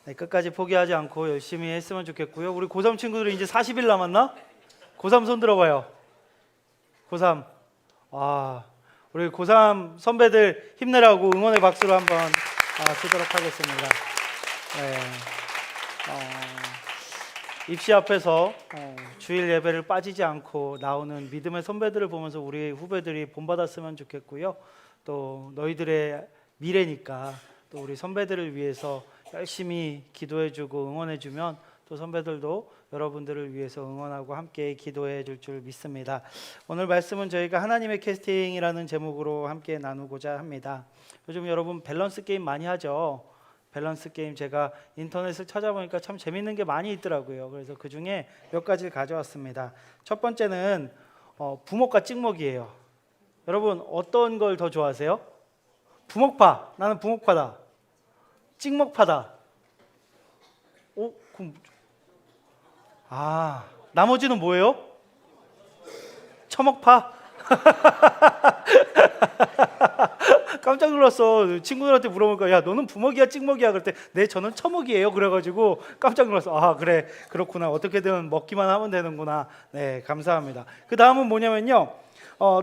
네, 끝까지 포기하지 않고 열심히 했으면 좋겠고요. 우리 고3 친구들이 이제 40일 남았나? 고3 손 들어봐요. 고3. 우리 고3 선배들 힘내라고 응원의 박수로 한번 치도록 하겠습니다. 네. 입시 앞에서 주일 예배를 빠지지 않고 나오는 믿음의 선배들을 보면서 우리 후배들이 본받았으면 좋겠고요. 또 너희들의 미래니까 또 우리 선배들을 위해서 열심히 기도해주고 응원해주면 또 선배들도 여러분들을 위해서 응원하고 함께 기도해 줄 줄 믿습니다. 오늘 말씀은 저희가 하나님의 캐스팅이라는 제목으로 함께 나누고자 합니다. 요즘 여러분 밸런스 게임 많이 하죠. 밸런스 게임 제가 인터넷을 찾아보니까 참 재밌는 게 많이 있더라고요. 그래서 그 중에 몇 가지를 가져왔습니다. 첫 번째는 부먹과 찍먹이에요. 여러분 어떤 걸 더 좋아하세요? 부먹파. 나는 부먹파다. 찍먹파다. 그럼 나머지는 뭐예요? 처먹파? 깜짝 놀랐어. 친구들한테 물어보니까 야 너는 부먹이야 찍먹이야 그럴 때 네 저는 처먹이에요 그래가지고 깜짝 놀랐어. 그래 그렇구나. 어떻게든 먹기만 하면 되는구나. 네 감사합니다. 그 다음은 뭐냐면요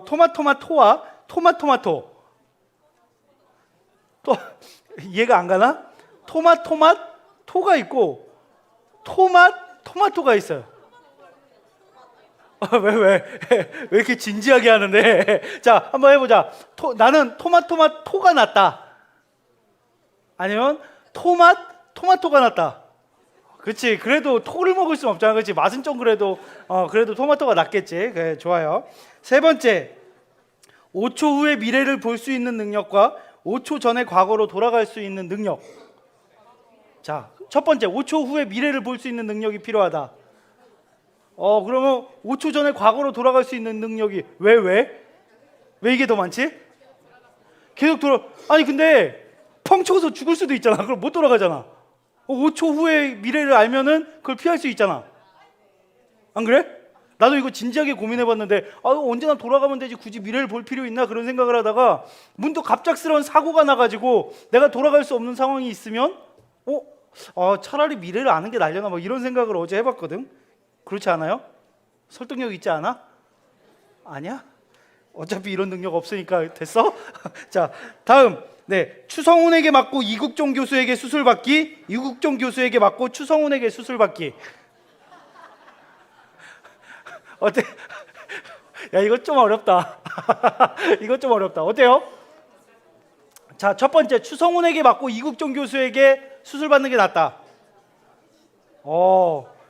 토마토와 토마토마토. 또 이해가 안 가나? 토가 있고 토마토가 있어요. 왜 이렇게 진지하게 하는데? 자, 한번 해보자. 나는 토가 낫다. 아니면 토마토가 낫다. 그렇지. 그래도 토를 먹을 수는 없잖아. 그렇지. 맛은 좀 그래도 토마토가 낫겠지. 그래, 좋아요. 세 번째, 5초 후의 미래를 볼 수 있는 능력과 5초 전의 과거로 돌아갈 수 있는 능력. 자, 첫 번째, 5초 후의 미래를 볼 수 있는 능력이 필요하다. 그러면 5초 전에 과거로 돌아갈 수 있는 능력이 왜 이게 더 많지? 계속 아니 근데 펑 쳐서 죽을 수도 있잖아. 그럼 못 돌아가잖아. 5초 후의 미래를 알면은 그걸 피할 수 있잖아. 안 그래? 나도 이거 진지하게 고민해봤는데 언제나 돌아가면 되지 굳이 미래를 볼 필요 있나 그런 생각을 하다가 문득 갑작스러운 사고가 나가지고 내가 돌아갈 수 없는 상황이 있으면 차라리 미래를 아는 게 낫려나 뭐 이런 생각을 어제 해봤거든. 그렇지 않아요? 설득력 있지 않아? 아니야? 어차피 이런 능력 없으니까 됐어? 자, 다음. 네, 추성훈에게 맞고 이국종 교수에게 수술 받기, 이국종 교수에게 맞고 추성훈에게 수술 받기. 어때? 야, 이거 좀 어렵다. 이거 좀 어렵다. 어때요? 자, 첫 번째, 추성훈에게 맞고 이국종 교수에게 수술 받는 게 낫다.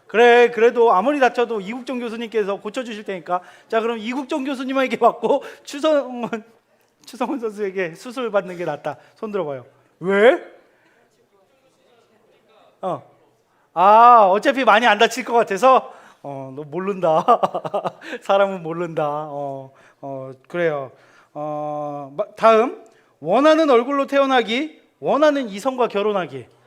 그래, 그래도 아무리 다쳐도 이국종 교수님께서 고쳐주실 테니까. 자, 그럼 이국종 교수님에게 받고 추성훈 선수에게 수술 받는 게 낫다. 손 들어봐요. 왜? 어차피 많이 안 다칠 것 같아서. 너 모른다. 사람은 모른다. 그래요. 다음, 원하는 얼굴로 태어나기, 원하는 이성과 결혼하기.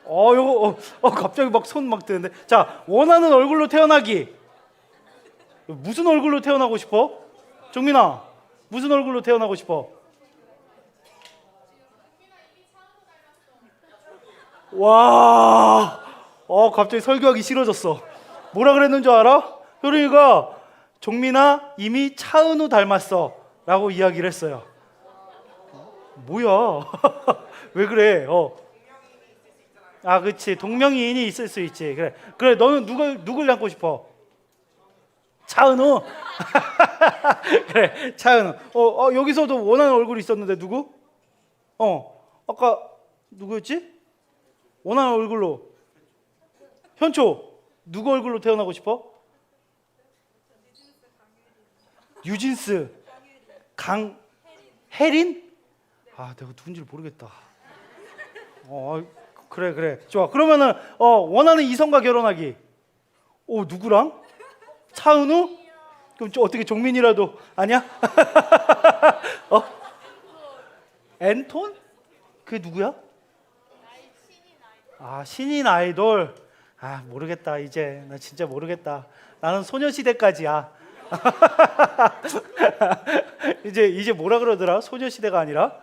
요거 갑자기 막 손 막 드는데. 자, 원하는 얼굴로 태어나기. 무슨 얼굴로 태어나고 싶어? 정민아, 무슨 얼굴로 태어나고 싶어? 와, 갑자기 설교하기 싫어졌어. 뭐라 그랬는 줄 알아? 효린이가 종민아 이미 차은우 닮았어 라고 이야기를 했어요. 뭐야? 왜 그래? 그렇지. 동명이인이 있을 수 있지. 그래. 너는 누굴 닮고 싶어? 차은우. 그래, 차은우. 여기서도 원하는 얼굴이 있었는데 누구? 아까 누구였지? 원하는 얼굴로. 현초. 누구 얼굴로 태어나고 싶어? 유진스. 혜린? 내가 누군지 모르겠다. 그래. 좋아. 그러면은 원하는 이성과 결혼하기. 누구랑? 차은우? 그럼 어떻게 종민이라도 아니야? 앤톤? 그게 누구야? 신인 아이돌. 모르겠다. 이제 나 진짜 모르겠다. 나는 소녀시대까지야. 이제 뭐라 그러더라? 소녀시대가 아니라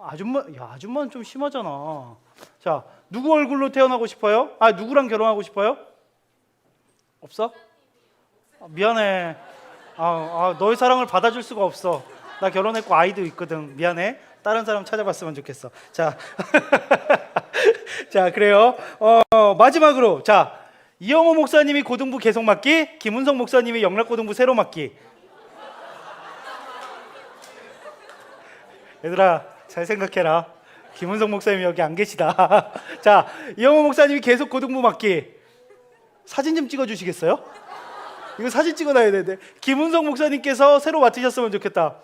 아줌마는 좀 심하잖아. 자, 누구 얼굴로 태어나고 싶어요? 누구랑 결혼하고 싶어요? 없어? 미안해. 너의 사랑을 받아줄 수가 없어. 나 결혼했고 아이도 있거든. 미안해. 다른 사람 찾아봤으면 좋겠어. 자, 자 그래요. 마지막으로 자 이영호 목사님이 고등부 계속 맡기, 김은성 목사님이 영락고등부 새로 맡기. 얘들아 잘 생각해라. 김은성 목사님이 여기 안 계시다. 자 이영호 목사님이 계속 고등부 맡기. 사진 좀 찍어주시겠어요? 이거 사진 찍어놔야 되는데. 김은성 목사님께서 새로 맡으셨으면 좋겠다.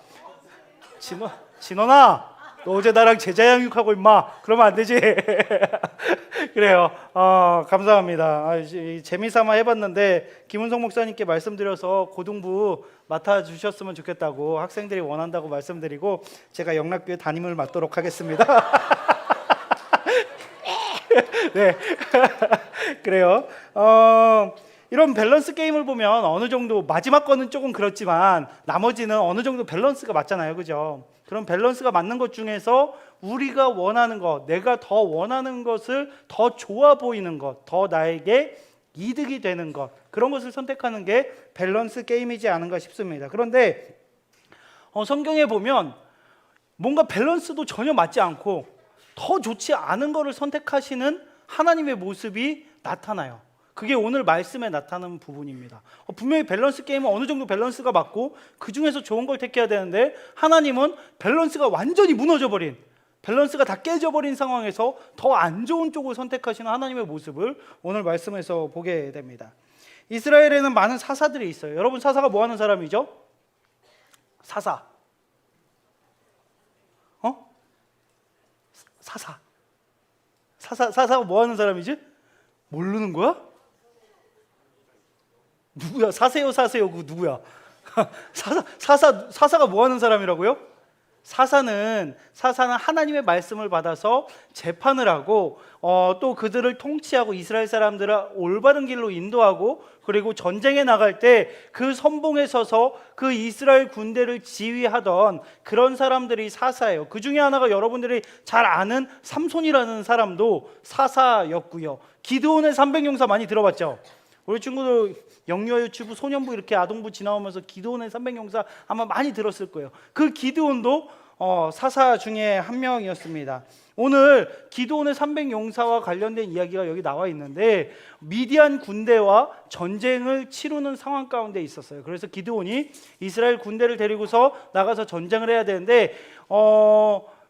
진원아 너 어제 나랑 제자 양육하고 임마 그러면 안 되지. 그래요. 감사합니다. 재미삼아 해봤는데 김은성 목사님께 말씀드려서 고등부 맡아주셨으면 좋겠다고 학생들이 원한다고 말씀드리고 제가 영락교회 담임을 맡도록 하겠습니다. 네. 그래요. 이런 밸런스 게임을 보면 어느 정도 마지막 거는 조금 그렇지만 나머지는 어느 정도 밸런스가 맞잖아요. 그죠? 그런 밸런스가 맞는 것 중에서 우리가 원하는 것, 내가 더 원하는 것을 더 좋아 보이는 것, 더 나에게 이득이 되는 것, 그런 것을 선택하는 게 밸런스 게임이지 않은가 싶습니다. 그런데 성경에 보면 뭔가 밸런스도 전혀 맞지 않고 더 좋지 않은 것을 선택하시는 하나님의 모습이 나타나요. 그게 오늘 말씀에 나타나는 부분입니다. 분명히 밸런스 게임은 어느 정도 밸런스가 맞고 그 중에서 좋은 걸 택해야 되는데 하나님은 밸런스가 완전히 무너져버린, 밸런스가 다 깨져버린 상황에서 더 안 좋은 쪽을 선택하시는 하나님의 모습을 오늘 말씀에서 보게 됩니다. 이스라엘에는 많은 사사들이 있어요. 여러분 사사가 뭐 하는 사람이죠? 사사. 사사가 뭐 하는 사람이지? 모르는 거야? 누구야? 사세요 그 누구야? 사사가 뭐 하는 사람이라고요? 사사는 하나님의 말씀을 받아서 재판을 하고 또 그들을 통치하고 이스라엘 사람들을 올바른 길로 인도하고 그리고 전쟁에 나갈 때 그 선봉에 서서 그 이스라엘 군대를 지휘하던 그런 사람들이 사사예요. 그 중에 하나가 여러분들이 잘 아는 삼손이라는 사람도 사사였고요. 기드온의 300용사 많이 들어봤죠? 우리 친구들 영유아 유치부 소년부 이렇게 아동부 지나오면서 기드온의 300용사 아마 많이 들었을 거예요. 그 기드온도 사사 중에 한 명이었습니다. 오늘 기드온의 300용사와 관련된 이야기가 여기 나와 있는데 미디안 군대와 전쟁을 치르는 상황 가운데 있었어요. 그래서 기드온이 이스라엘 군대를 데리고서 나가서 전쟁을 해야 되는데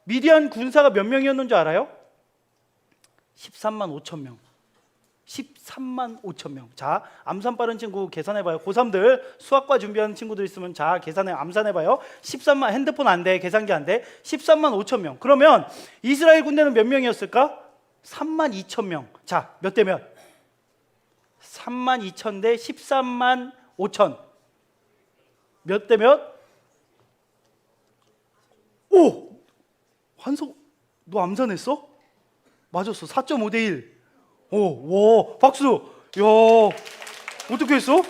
미디안 군사가 몇 명이었는 줄 알아요? 13만 5천 명. 13만 5천 명. 자, 암산 빠른 친구 계산해봐요. 고3들 수학과 준비하는 친구들 있으면 자 암산해봐요. 13만, 핸드폰 안 돼, 계산기 안 돼. 13만 5천 명. 그러면 이스라엘 군대는 몇 명이었을까? 3만 2천 명. 자, 몇 대 몇? 3만 2천 대 13만 5천. 몇 대 몇? 오! 환성, 너 암산했어? 맞았어. 4.5 대 1. 와, 박수. 야, 어떻게 했어?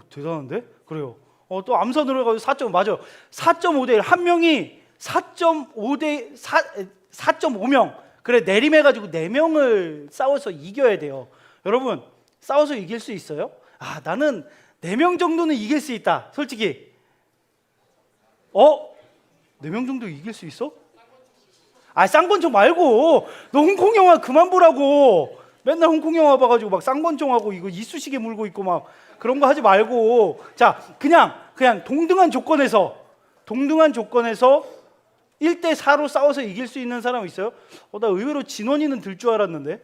대단한데? 그래요. 또 암산으로 해가지고 4.5, 맞아요. 4.5대 1. 한 명이 4.5명. 그래, 내림해가지고 4명을 싸워서 이겨야 돼요. 여러분, 싸워서 이길 수 있어요? 나는 4명 정도는 이길 수 있다. 솔직히. 4명 정도 이길 수 있어? 쌍권총 말고 너 홍콩 영화 그만 보라고. 맨날 홍콩 영화 봐가지고 막 쌍권총하고 이거 이쑤시개 물고 있고 막 그런 거 하지 말고 자 그냥 동등한 조건에서 1대 4로 싸워서 이길 수 있는 사람 있어요? 나 의외로 진원이는 들 줄 알았는데.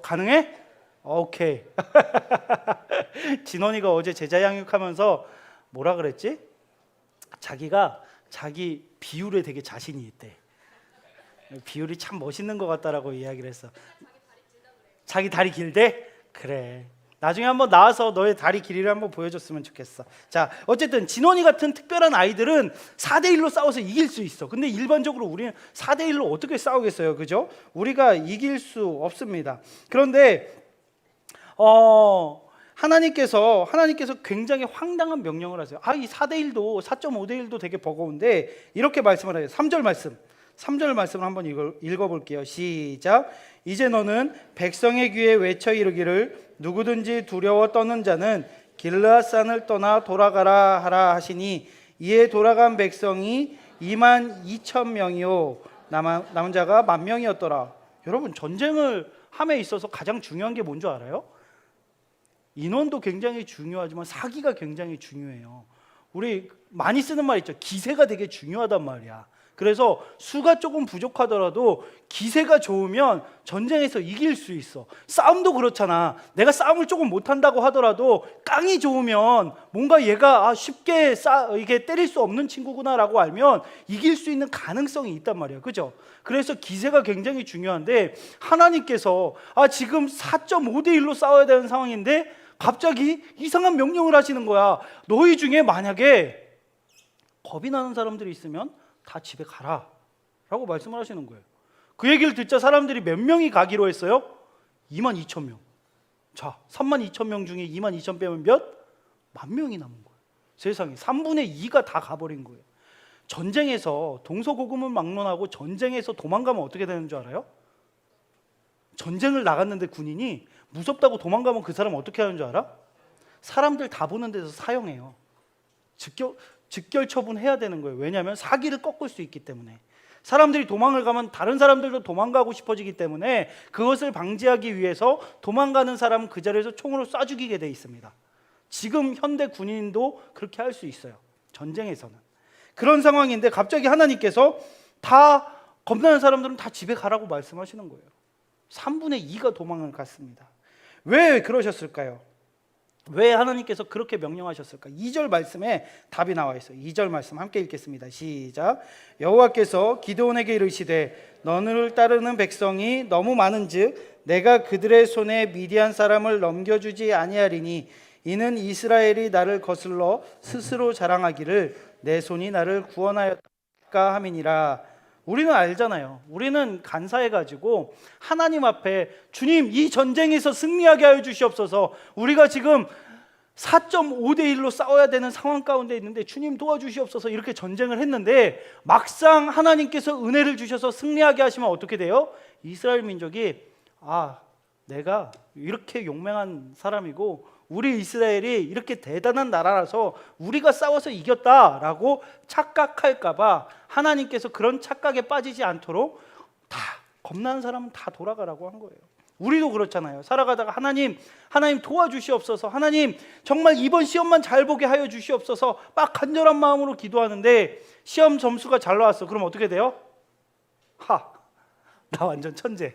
가능해? 오케이. 진원이가 어제 제자 양육하면서 뭐라 그랬지? 자기 비율에 되게 자신이 있대. 비율이 참 멋있는 것 같다라고 이야기를 했어. 자기 다리 길대? 그래. 나중에 한번 나와서 너의 다리 길이를 한번 보여줬으면 좋겠어. 자, 어쨌든 진원이 같은 특별한 아이들은 4대 1로 싸워서 이길 수 있어. 근데 일반적으로 우리는 4대 1로 어떻게 싸우겠어요, 그죠? 우리가 이길 수 없습니다. 그런데 하나님께서 굉장히 황당한 명령을 하세요. 이 4대 1도 4.5대 1도 되게 버거운데 이렇게 말씀을 해요. 3절 말씀. 3절 말씀을 한번 읽어볼게요. 시작. 이제 너는 백성의 귀에 외쳐 이르기를 누구든지 두려워 떠는 자는 길르앗산을 떠나 돌아가라 하라 하시니 이에 돌아간 백성이 2만 2천 명이요 남은 자가 1만 명이었더라. 여러분, 전쟁을 함에 있어서 가장 중요한 게 뭔지 알아요? 인원도 굉장히 중요하지만 사기가 굉장히 중요해요. 우리 많이 쓰는 말 있죠. 기세가 되게 중요하단 말이야. 그래서 수가 조금 부족하더라도 기세가 좋으면 전쟁에서 이길 수 있어. 싸움도 그렇잖아. 내가 싸움을 조금 못한다고 하더라도 깡이 좋으면 뭔가 얘가 쉽게 이게 때릴 수 없는 친구구나라고 알면 이길 수 있는 가능성이 있단 말이야. 그죠? 그래서 기세가 굉장히 중요한데 하나님께서 지금 4.5대 1로 싸워야 되는 상황인데 갑자기 이상한 명령을 하시는 거야. 너희 중에 만약에 겁이 나는 사람들이 있으면 다 집에 가라 라고 말씀을 하시는 거예요. 그 얘기를 듣자 사람들이 몇 명이 가기로 했어요? 2만 2천 명. 자, 3만 2천 명 중에 2만 2천 빼면 몇? 1만 명이 남은 거예요. 세상에 3분의 2가 다 가버린 거예요. 전쟁에서 동서고금을 막론하고 전쟁에서 도망가면 어떻게 되는 줄 알아요? 전쟁을 나갔는데 군인이 무섭다고 도망가면 그 사람 어떻게 하는 줄 알아? 사람들 다 보는 데서 사형해요. 즉결 처분해야 되는 거예요. 왜냐하면 사기를 꺾을 수 있기 때문에. 사람들이 도망을 가면 다른 사람들도 도망가고 싶어지기 때문에 그것을 방지하기 위해서 도망가는 사람은 그 자리에서 총으로 쏴 죽이게 돼 있습니다. 지금 현대 군인도 그렇게 할 수 있어요. 전쟁에서는. 그런 상황인데 갑자기 하나님께서 다 겁나는 사람들은 다 집에 가라고 말씀하시는 거예요. 3분의 2가 도망을 갔습니다. 왜 그러셨을까요? 왜 하나님께서 그렇게 명령하셨을까? 2절 말씀에 답이 나와 있어요. 2절 말씀 함께 읽겠습니다. 시작. 여호와께서 기드온에게 이르시되 너를 따르는 백성이 너무 많은즉 내가 그들의 손에 미디안 사람을 넘겨주지 아니하리니 이는 이스라엘이 나를 거슬러 스스로 자랑하기를 내 손이 나를 구원하였다 함이니라. 우리는 알잖아요. 우리는 간사해가지고 하나님 앞에 주님 이 전쟁에서 승리하게 하여 주시옵소서. 우리가 지금 4.5대 1로 싸워야 되는 상황 가운데 있는데 주님 도와주시옵소서 이렇게 전쟁을 했는데 막상 하나님께서 은혜를 주셔서 승리하게 하시면 어떻게 돼요? 이스라엘 민족이 내가 이렇게 용맹한 사람이고 우리 이스라엘이 이렇게 대단한 나라라서 우리가 싸워서 이겼다라고 착각할까 봐 하나님께서 그런 착각에 빠지지 않도록 다 겁나는 사람은 다 돌아가라고 한 거예요. 우리도 그렇잖아요. 살아가다가 하나님 도와주시옵소서, 하나님 정말 이번 시험만 잘 보게 하여 주시옵소서 막 간절한 마음으로 기도하는데 시험 점수가 잘 나왔어. 그럼 어떻게 돼요? 나 완전 천재,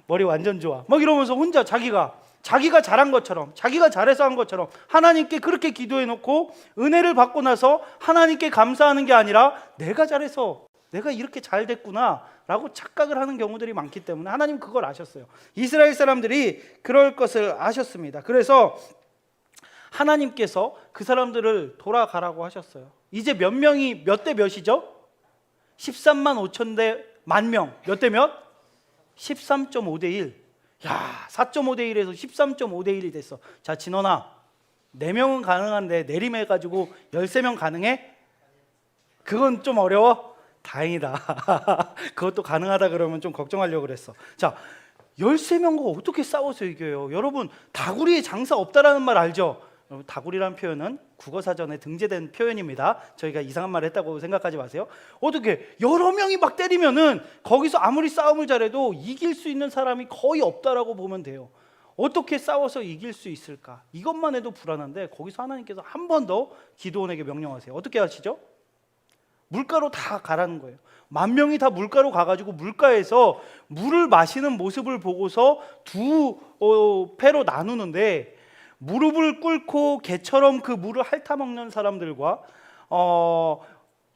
머리 완전 좋아 막 이러면서 혼자 자기가 잘한 것처럼, 자기가 잘해서 한 것처럼 하나님께 그렇게 기도해놓고 은혜를 받고 나서 하나님께 감사하는 게 아니라 내가 잘해서 내가 이렇게 잘 됐구나 라고 착각을 하는 경우들이 많기 때문에 하나님 그걸 아셨어요. 이스라엘 사람들이 그럴 것을 아셨습니다. 그래서 하나님께서 그 사람들을 돌아가라고 하셨어요. 이제 몇 명이 몇 대 몇이죠? 13만 5천 대 1만 명. 몇 대 몇? 13.5대 1. 4.5대 1에서 13.5대 1이 됐어. 자, 진원아, 4명은 가능한데 내림해가지고 13명 가능해? 그건 좀 어려워? 다행이다. 그것도 가능하다 그러면 좀 걱정하려고 그랬어. 자, 13명과 어떻게 싸워서 이겨요? 여러분, 다구리에 장사 없다라는 말 알죠? 다구리라는 표현은 국어사전에 등재된 표현입니다. 저희가 이상한 말 했다고 생각하지 마세요. 어떻게 여러 명이 막 때리면은 거기서 아무리 싸움을 잘해도 이길 수 있는 사람이 거의 없다라고 보면 돼요. 어떻게 싸워서 이길 수 있을까? 이것만 해도 불안한데 거기서 하나님께서 한 번 더 기드온에게 명령하세요. 어떻게 하시죠? 물가로 다 가라는 거예요. 1만 명이 다 물가로 가가지고 물가에서 물을 마시는 모습을 보고서 두 패로 나누는데 무릎을 꿇고 개처럼 그 물을 핥아먹는 사람들과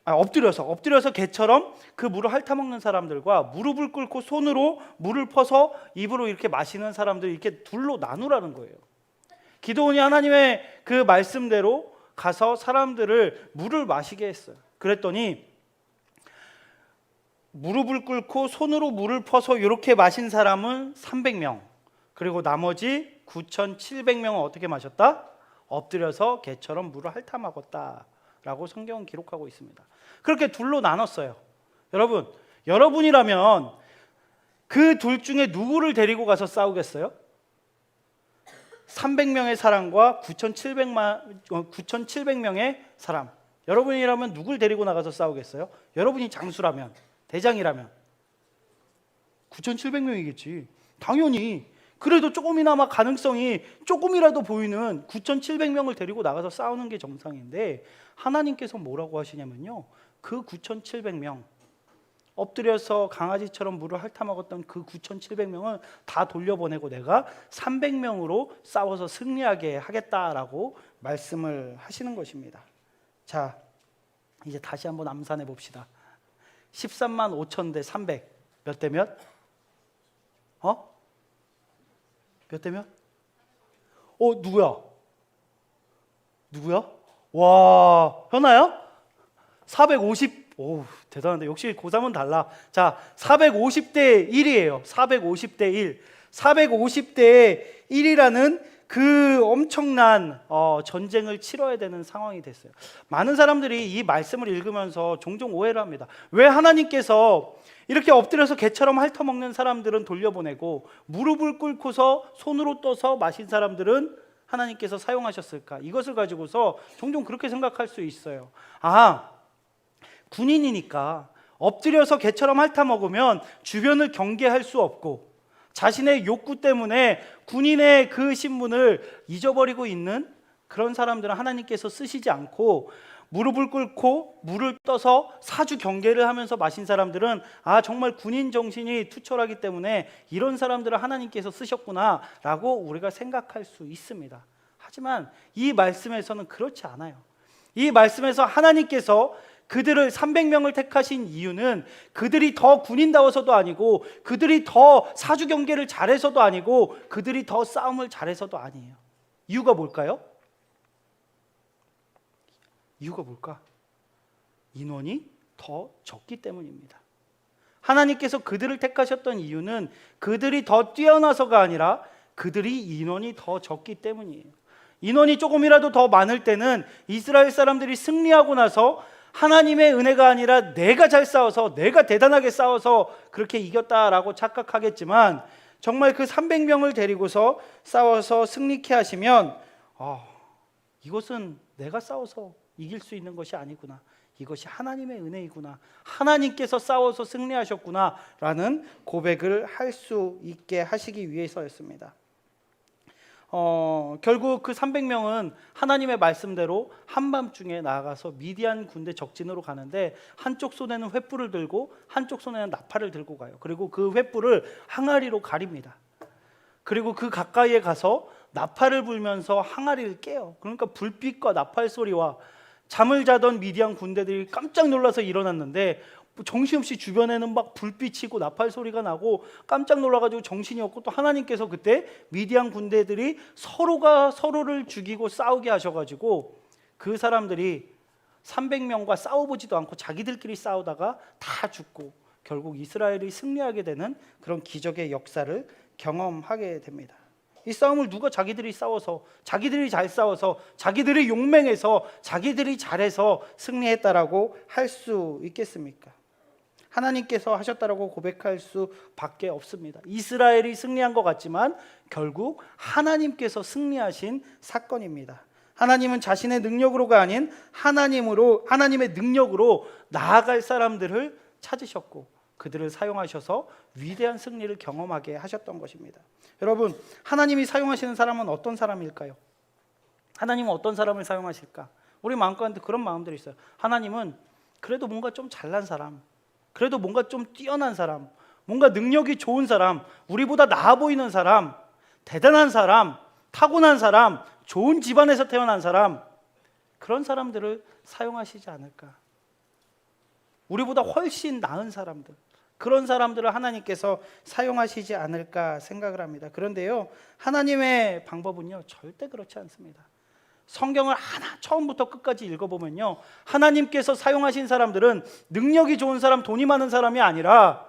엎드려서 개처럼 그 물을 핥아먹는 사람들과 무릎을 꿇고 손으로 물을 퍼서 입으로 이렇게 마시는 사람들 이렇게 둘로 나누라는 거예요. 기드온이 하나님의 그 말씀대로 가서 사람들을 물을 마시게 했어요. 그랬더니 무릎을 꿇고 손으로 물을 퍼서 이렇게 마신 사람은 300명, 그리고 나머지 9,700명은 어떻게 마셨다? 엎드려서 개처럼 물을 핥아먹었다 라고 성경은 기록하고 있습니다. 그렇게 둘로 나눴어요. 여러분이라면 그 둘 중에 누구를 데리고 가서 싸우겠어요? 300명의 사람과 9,700명의 사람. 여러분이라면 누굴 데리고 나가서 싸우겠어요? 여러분이 장수라면, 대장이라면 9,700명이겠지. 당연히. 그래도 조금이나마 가능성이 조금이라도 보이는 9,700명을 데리고 나가서 싸우는 게 정상인데, 하나님께서 뭐라고 하시냐면요, 그 9,700명, 엎드려서 강아지처럼 물을 핥아먹었던 그 9,700명을 다 돌려보내고 내가 300명으로 싸워서 승리하게 하겠다라고 말씀을 하시는 것입니다. 자, 이제 다시 한번 암산해 봅시다. 13만 5천 대 300. 몇 대 몇? 몇 대 몇? 누구야? 와, 현아야? 450. 오, 대단한데. 역시 고3은 달라. 자, 450대 1이에요. 450대 1. 450대 1이라는 그 엄청난 전쟁을 치러야 되는 상황이 됐어요. 많은 사람들이 이 말씀을 읽으면서 종종 오해를 합니다. 왜 하나님께서 이렇게 엎드려서 개처럼 핥아먹는 사람들은 돌려보내고 무릎을 꿇고서 손으로 떠서 마신 사람들은 하나님께서 사용하셨을까? 이것을 가지고서 종종 그렇게 생각할 수 있어요. 군인이니까 엎드려서 개처럼 핥아먹으면 주변을 경계할 수 없고 자신의 욕구 때문에 군인의 그 신분을 잊어버리고 있는 그런 사람들은 하나님께서 쓰시지 않고, 무릎을 꿇고 물을 떠서 사주 경계를 하면서 마신 사람들은 정말 군인 정신이 투철하기 때문에 이런 사람들을 하나님께서 쓰셨구나 라고 우리가 생각할 수 있습니다. 하지만 이 말씀에서는 그렇지 않아요. 이 말씀에서 하나님께서 그들을 300명을 택하신 이유는 그들이 더 군인다워서도 아니고, 그들이 더 사주 경계를 잘해서도 아니고, 그들이 더 싸움을 잘해서도 아니에요. 이유가 뭘까요? 이유가 뭘까? 인원이 더 적기 때문입니다. 하나님께서 그들을 택하셨던 이유는 그들이 더 뛰어나서가 아니라 그들이 인원이 더 적기 때문이에요. 인원이 조금이라도 더 많을 때는 이스라엘 사람들이 승리하고 나서 하나님의 은혜가 아니라 내가 잘 싸워서, 내가 대단하게 싸워서 그렇게 이겼다라고 착각하겠지만, 정말 그 300명을 데리고서 싸워서 승리케 하시면 이것은 내가 싸워서 이길 수 있는 것이 아니구나, 이것이 하나님의 은혜이구나, 하나님께서 싸워서 승리하셨구나 라는 고백을 할 수 있게 하시기 위해서였습니다. 결국 그 300명은 하나님의 말씀대로 한밤중에 나아가서 미디안 군대 적진으로 가는데, 한쪽 손에는 횃불을 들고 한쪽 손에는 나팔을 들고 가요. 그리고 그 횃불을 항아리로 가립니다. 그리고 그 가까이에 가서 나팔을 불면서 항아리를 깨요. 그러니까 불빛과 나팔 소리와 잠을 자던 미디안 군대들이 깜짝 놀라서 일어났는데, 정신없이 주변에는 막 불빛이고 나팔 소리가 나고 깜짝 놀라가지고 정신이 없고, 또 하나님께서 그때 미디안 군대들이 서로가 서로를 죽이고 싸우게 하셔가지고 그 사람들이 300명과 싸워보지도 않고 자기들끼리 싸우다가 다 죽고 결국 이스라엘이 승리하게 되는 그런 기적의 역사를 경험하게 됩니다. 이 싸움을 누가 자기들이 싸워서, 자기들이 잘 싸워서, 자기들이 용맹해서, 자기들이 잘해서 승리했다라고 할 수 있겠습니까? 하나님께서 하셨다라고 고백할 수밖에 없습니다. 이스라엘이 승리한 것 같지만 결국 하나님께서 승리하신 사건입니다. 하나님은 자신의 능력으로가 아닌 하나님의 능력으로 나아갈 사람들을 찾으셨고 그들을 사용하셔서 위대한 승리를 경험하게 하셨던 것입니다. 여러분, 하나님이 사용하시는 사람은 어떤 사람일까요? 하나님은 어떤 사람을 사용하실까? 우리 마음가운데 그런 마음들이 있어요. 하나님은 그래도 뭔가 좀 잘난 사람, 그래도 뭔가 좀 뛰어난 사람, 뭔가 능력이 좋은 사람, 우리보다 나아 보이는 사람, 대단한 사람, 타고난 사람, 좋은 집안에서 태어난 사람, 그런 사람들을 사용하시지 않을까? 우리보다 훨씬 나은 사람들, 그런 사람들을 하나님께서 사용하시지 않을까 생각을 합니다. 그런데요, 하나님의 방법은요 절대 그렇지 않습니다. 성경을 처음부터 끝까지 읽어보면요, 하나님께서 사용하신 사람들은 능력이 좋은 사람, 돈이 많은 사람이 아니라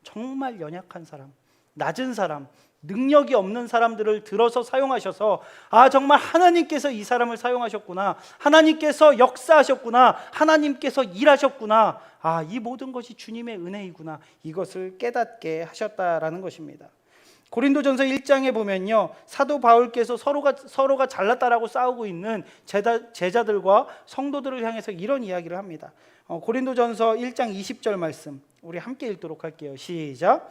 정말 연약한 사람, 낮은 사람, 능력이 없는 사람들을 들어서 사용하셔서 아, 정말 하나님께서 이 사람을 사용하셨구나, 하나님께서 역사하셨구나, 하나님께서 일하셨구나, 아, 이 모든 것이 주님의 은혜이구나, 이것을 깨닫게 하셨다라는 것입니다. 고린도전서 1장에 보면요, 사도 바울께서 서로가 잘났다라고 싸우고 있는 제자들과 성도들을 향해서 이런 이야기를 합니다. 고린도전서 1장 20절 말씀 우리 함께 읽도록 할게요. 시작.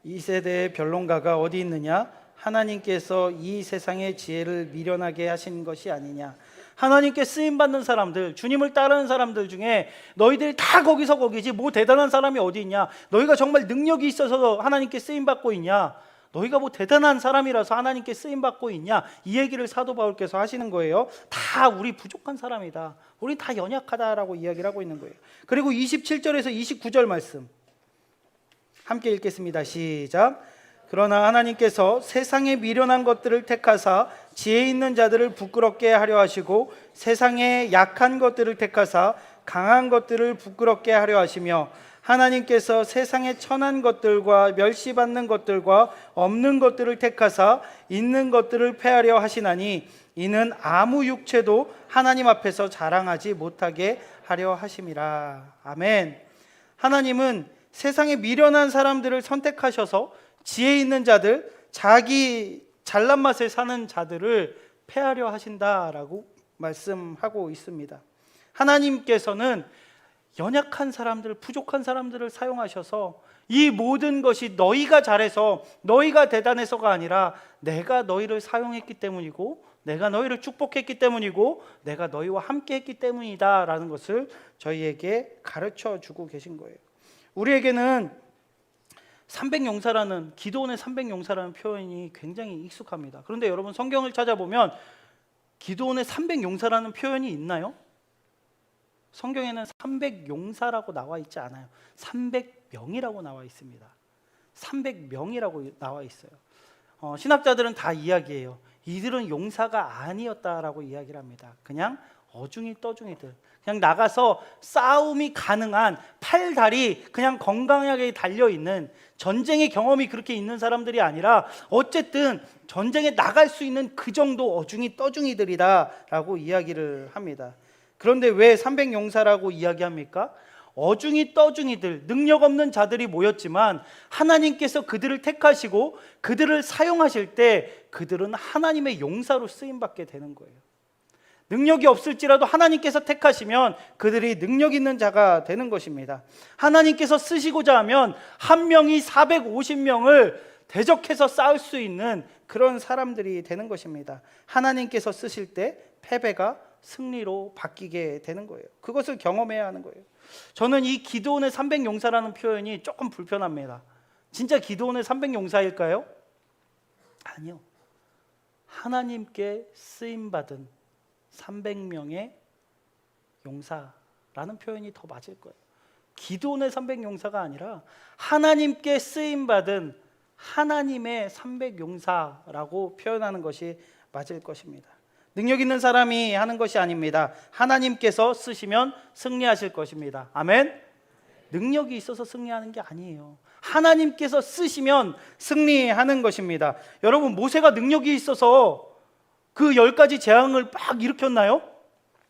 이 세대의 변론가가 어디 있느냐? 하나님께서 이 세상의 지혜를 미련하게 하신 것이 아니냐? 하나님께 쓰임받는 사람들, 주님을 따르는 사람들 중에 너희들이 다 거기서 거기지 뭐 대단한 사람이 어디 있냐? 너희가 정말 능력이 있어서 하나님께 쓰임받고 있냐? 너희가 뭐 대단한 사람이라서 하나님께 쓰임받고 있냐? 이 얘기를 사도 바울께서 하시는 거예요. 다 우리 부족한 사람이다, 우리 다 연약하다라고 이야기를 하고 있는 거예요. 그리고 27절에서 29절 말씀 함께 읽겠습니다. 시작. 그러나 하나님께서 세상의 미련한 것들을 택하사 지혜 있는 자들을 부끄럽게 하려 하시고 세상의 약한 것들을 택하사 강한 것들을 부끄럽게 하려 하시며 하나님께서 세상의 천한 것들과 멸시받는 것들과 없는 것들을 택하사 있는 것들을 패하려 하시나니 이는 아무 육체도 하나님 앞에서 자랑하지 못하게 하려 하심이라. 아멘. 하나님은 세상에 미련한 사람들을 선택하셔서 지혜 있는 자들, 자기 잘난 맛에 사는 자들을 패하려 하신다라고 말씀하고 있습니다. 하나님께서는 연약한 사람들, 부족한 사람들을 사용하셔서 이 모든 것이 너희가 잘해서 너희가 대단해서가 아니라 내가 너희를 사용했기 때문이고 내가 너희를 축복했기 때문이고 내가 너희와 함께 했기 때문이다 라는 것을 저희에게 가르쳐 주고 계신 거예요. 우리에게는 300용사라는, 기도원의 300용사라는 표현이 굉장히 익숙합니다. 그런데 여러분 성경을 찾아보면 기도원의 300용사라는 표현이 있나요? 성경에는 300용사라고 나와 있지 않아요. 300명이라고 나와 있습니다. 300명이라고 나와 있어요. 신학자들은 다 이야기해요. 이들은 용사가 아니었다라고 이야기를 합니다. 그냥 어중이 떠중이들, 그냥 나가서 싸움이 가능한 팔다리 그냥 건강하게 달려있는, 전쟁의 경험이 그렇게 있는 사람들이 아니라 어쨌든 전쟁에 나갈 수 있는 그 정도 어중이 떠중이들이다 라고 이야기를 합니다. 그런데 왜 300용사라고 이야기합니까? 어중이 떠중이들, 능력 없는 자들이 모였지만 하나님께서 그들을 택하시고 그들을 사용하실 때 그들은 하나님의 용사로 쓰임받게 되는 거예요. 능력이 없을지라도 하나님께서 택하시면 그들이 능력 있는 자가 되는 것입니다. 하나님께서 쓰시고자 하면 한 명이 450명을 대적해서 싸울 수 있는 그런 사람들이 되는 것입니다. 하나님께서 쓰실 때 패배가 승리로 바뀌게 되는 거예요. 그것을 경험해야 하는 거예요. 저는 이 기드온의 300용사라는 표현이 조금 불편합니다. 진짜 기드온의 300용사일까요? 아니요. 하나님께 쓰임받은 300명의 용사라는 표현이 더 맞을 거예요. 기드온의 300용사가 아니라 하나님께 쓰임받은 하나님의 300용사라고 표현하는 것이 맞을 것입니다. 능력 있는 사람이 하는 것이 아닙니다. 하나님께서 쓰시면 승리하실 것입니다. 아멘. 능력이 있어서 승리하는 게 아니에요. 하나님께서 쓰시면 승리하는 것입니다. 여러분, 모세가 능력이 있어서 그 10가지 재앙을 막 일으켰나요?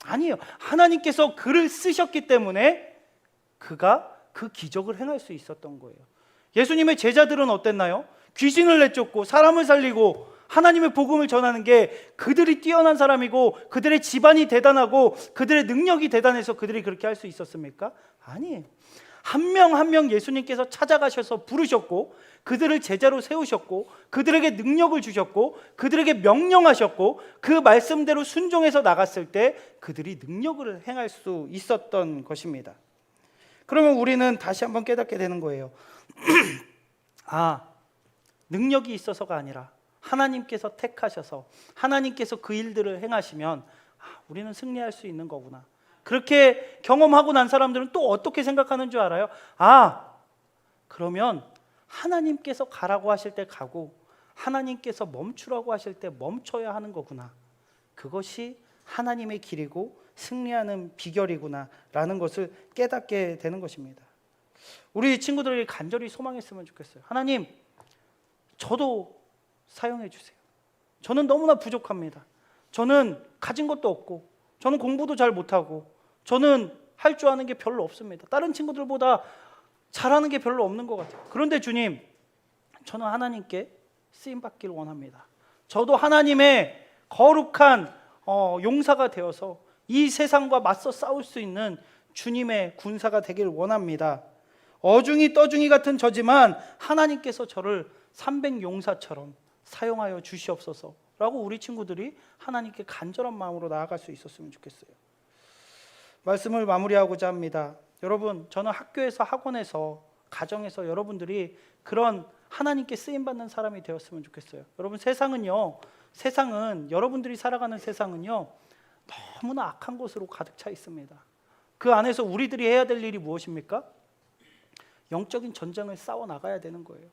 아니에요. 하나님께서 그를 쓰셨기 때문에 그가 그 기적을 행할 수 있었던 거예요. 예수님의 제자들은 어땠나요? 귀신을 내쫓고 사람을 살리고 하나님의 복음을 전하는 게 그들이 뛰어난 사람이고 그들의 집안이 대단하고 그들의 능력이 대단해서 그들이 그렇게 할 수 있었습니까? 아니에요. 한 명 한 명 예수님께서 찾아가셔서 부르셨고 그들을 제자로 세우셨고 그들에게 능력을 주셨고 그들에게 명령하셨고 그 말씀대로 순종해서 나갔을 때 그들이 능력을 행할 수 있었던 것입니다. 그러면 우리는 다시 한번 깨닫게 되는 거예요. 능력이 있어서가 아니라 하나님께서 택하셔서 하나님께서 그 일들을 행하시면 우리는 승리할 수 있는 거구나. 그렇게 경험하고 난 사람들은 또 어떻게 생각하는 줄 알아요? 그러면 하나님께서 가라고 하실 때 가고 하나님께서 멈추라고 하실 때 멈춰야 하는 거구나. 그것이 하나님의 길이고 승리하는 비결이구나 라는 것을 깨닫게 되는 것입니다. 우리 친구들이 간절히 소망했으면 좋겠어요. 하나님, 저도 사용해 주세요. 저는 너무나 부족합니다. 저는 가진 것도 없고, 저는 공부도 잘 못하고, 저는 할 줄 아는 게 별로 없습니다. 다른 친구들보다 잘하는 게 별로 없는 것 같아요. 그런데 주님, 저는 하나님께 쓰임받기를 원합니다. 저도 하나님의 거룩한 용사가 되어서 이 세상과 맞서 싸울 수 있는 주님의 군사가 되기를 원합니다. 어중이 떠중이 같은 저지만 하나님께서 저를 300용사처럼 사용하여 주시옵소서 라고 우리 친구들이 하나님께 간절한 마음으로 나아갈 수 있었으면 좋겠어요. 말씀을 마무리하고자 합니다. 여러분, 저는 학교에서, 학원에서, 가정에서 여러분들이 그런 하나님께 쓰임받는 사람이 되었으면 좋겠어요. 여러분, 세상은 여러분들이 살아가는 세상은요, 너무나 악한 것으로 가득 차 있습니다. 그 안에서 우리들이 해야 될 일이 무엇입니까? 영적인 전쟁을 싸워 나가야 되는 거예요.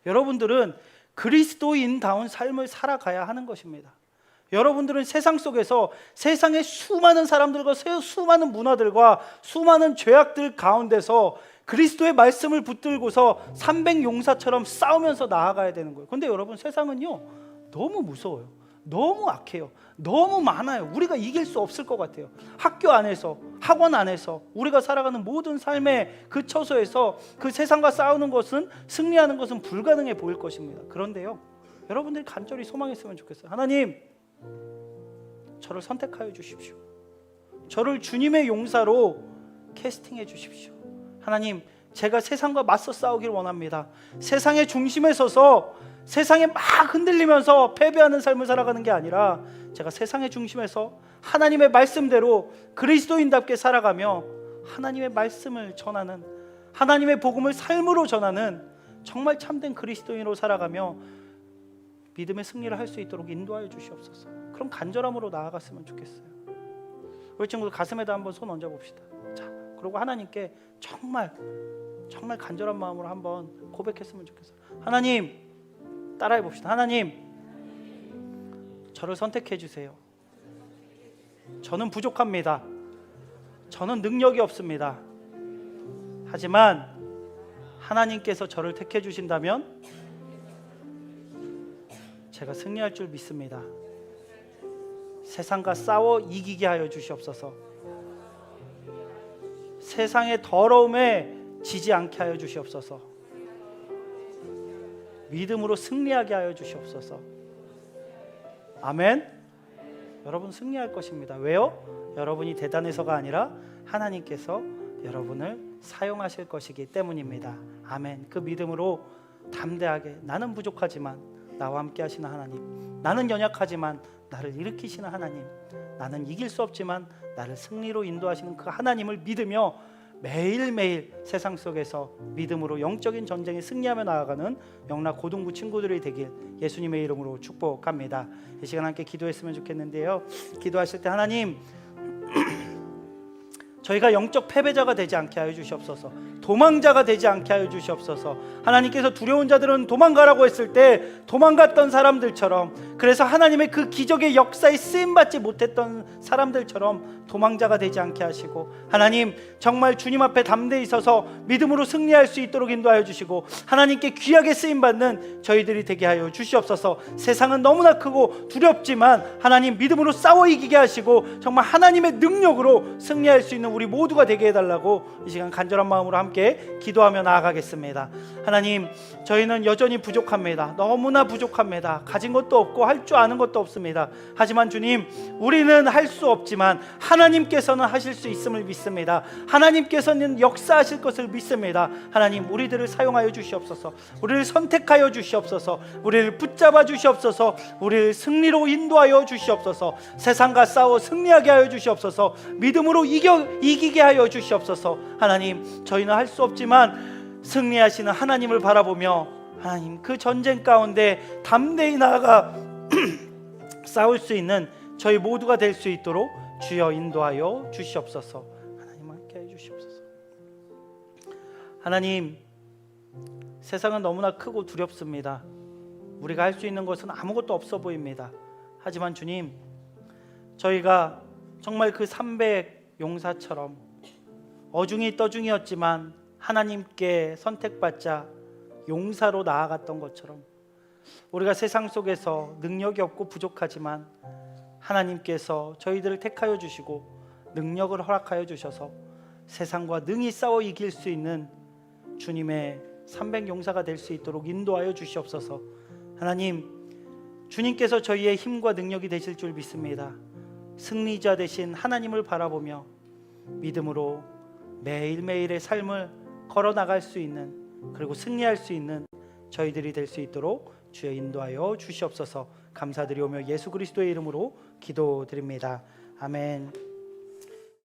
여러분들은 그리스도인다운 삶을 살아가야 하는 것입니다. 여러분들은 세상 속에서 세상의 수많은 사람들과 수많은 문화들과 수많은 죄악들 가운데서 그리스도의 말씀을 붙들고서 300용사처럼 싸우면서 나아가야 되는 거예요. 그런데 여러분, 세상은요 너무 무서워요. 너무 악해요. 너무 많아요. 우리가 이길 수 없을 것 같아요. 학교 안에서, 학원 안에서 우리가 살아가는 모든 삶의 그 처소에서 그 세상과 싸우는 것은, 승리하는 것은 불가능해 보일 것입니다. 그런데요, 여러분들이 간절히 소망했으면 좋겠어요. 하나님, 저를 선택하여 주십시오. 저를 주님의 용사로 캐스팅해 주십시오. 하나님, 제가 세상과 맞서 싸우기를 원합니다. 세상의 중심에 서서 세상에 막 흔들리면서 패배하는 삶을 살아가는 게 아니라 제가 세상의 중심에서 하나님의 말씀대로 그리스도인답게 살아가며 하나님의 말씀을 전하는, 하나님의 복음을 삶으로 전하는 정말 참된 그리스도인으로 살아가며 믿음의 승리를 할 수 있도록 인도하여 주시옵소서. 그럼 간절함으로 나아갔으면 좋겠어요. 우리 친구들 가슴에다 한번 손 얹어 봅시다. 자, 그리고 하나님께 정말 간절한 마음으로 한번 고백했으면 좋겠어요. 하나님, 따라해 봅시다. 하나님, 저를 선택해 주세요. 저는 부족합니다. 저는 능력이 없습니다. 하지만 하나님께서 저를 택해 주신다면 제가 승리할 줄 믿습니다. 세상과 싸워 이기게 하여 주시옵소서. 세상의 더러움에 지지 않게 하여 주시옵소서. 믿음으로 승리하게 하여 주시옵소서. 아멘. 여러분 승리할 것입니다. 왜요? 여러분이 대단해서가 아니라 하나님께서 여러분을 사용하실 것이기 때문입니다. 아멘. 그 믿음으로 담대하게, 나는 부족하지만 나와 함께 하시는 하나님, 나는 연약하지만 나를 일으키시는 하나님, 나는 이길 수 없지만 나를 승리로 인도하시는 그 하나님을 믿으며 매일매일 세상 속에서 믿음으로 영적인 전쟁에 승리하며 나아가는 영락 고등부 친구들이 되길 예수님의 이름으로 축복합니다. 이 시간 함께 기도했으면 좋겠는데요, 기도하실 때 하나님, 저희가 영적 패배자가 되지 않게 하여 주시옵소서. 도망자가 되지 않게 하여 주시옵소서. 하나님께서 두려운 자들은 도망가라고 했을 때 도망갔던 사람들처럼, 그래서 하나님의 그 기적의 역사에 쓰임받지 못했던 사람들처럼 도망자가 되지 않게 하시고, 하나님 정말 주님 앞에 담대히 서서 믿음으로 승리할 수 있도록 인도하여 주시고, 하나님께 귀하게 쓰임받는 저희들이 되게 하여 주시옵소서. 세상은 너무나 크고 두렵지만 하나님 믿음으로 싸워 이기게 하시고 정말 하나님의 능력으로 승리할 수 있는 우리 모두가 되게 해달라고 이 시간 간절한 마음으로 함께 기도하며 나아가겠습니다. 하나님, 저희는 여전히 부족합니다. 너무나 부족합니다. 가진 것도 없고 할 줄 아는 것도 없습니다. 하지만 주님, 우리는 할 수 없지만 하나님께서는 하실 수 있음을 믿습니다. 하나님께서는 역사하실 것을 믿습니다. 하나님, 우리들을 사용하여 주시옵소서. 우리를 선택하여 주시옵소서. 우리를 붙잡아 주시옵소서. 우리를 승리로 인도하여 주시옵소서. 세상과 싸워 승리하게 하여 주시옵소서. 믿음으로 이기게 하여 주시옵소서. 하나님, 저희는 할 수 없지만 승리하시는 하나님을 바라보며 하나님 그 전쟁 가운데 담대히 나아가 싸울 수 있는 저희 모두가 될 수 있도록 주여 인도하여 주시옵소서. 하나님 함께 해 주시옵소서. 하나님, 세상은 너무나 크고 두렵습니다. 우리가 할 수 있는 것은 아무것도 없어 보입니다. 하지만 주님, 저희가 정말 그 300 용사처럼 어중이 떠중이었지만 하나님께 선택받자 용사로 나아갔던 것처럼 우리가 세상 속에서 능력이 없고 부족하지만 하나님께서 저희들을 택하여 주시고 능력을 허락하여 주셔서 세상과 능히 싸워 이길 수 있는 주님의 300용사가 될 수 있도록 인도하여 주시옵소서. 하나님, 주님께서 저희의 힘과 능력이 되실 줄 믿습니다. 승리자 되신 하나님을 바라보며 믿음으로 매일매일의 삶을 걸어나갈 수 있는, 그리고 승리할 수 있는 저희들이 될 수 있도록 주여 인도하여 주시옵소서. 감사드리오며 예수 그리스도의 이름으로 기도드립니다. 아멘.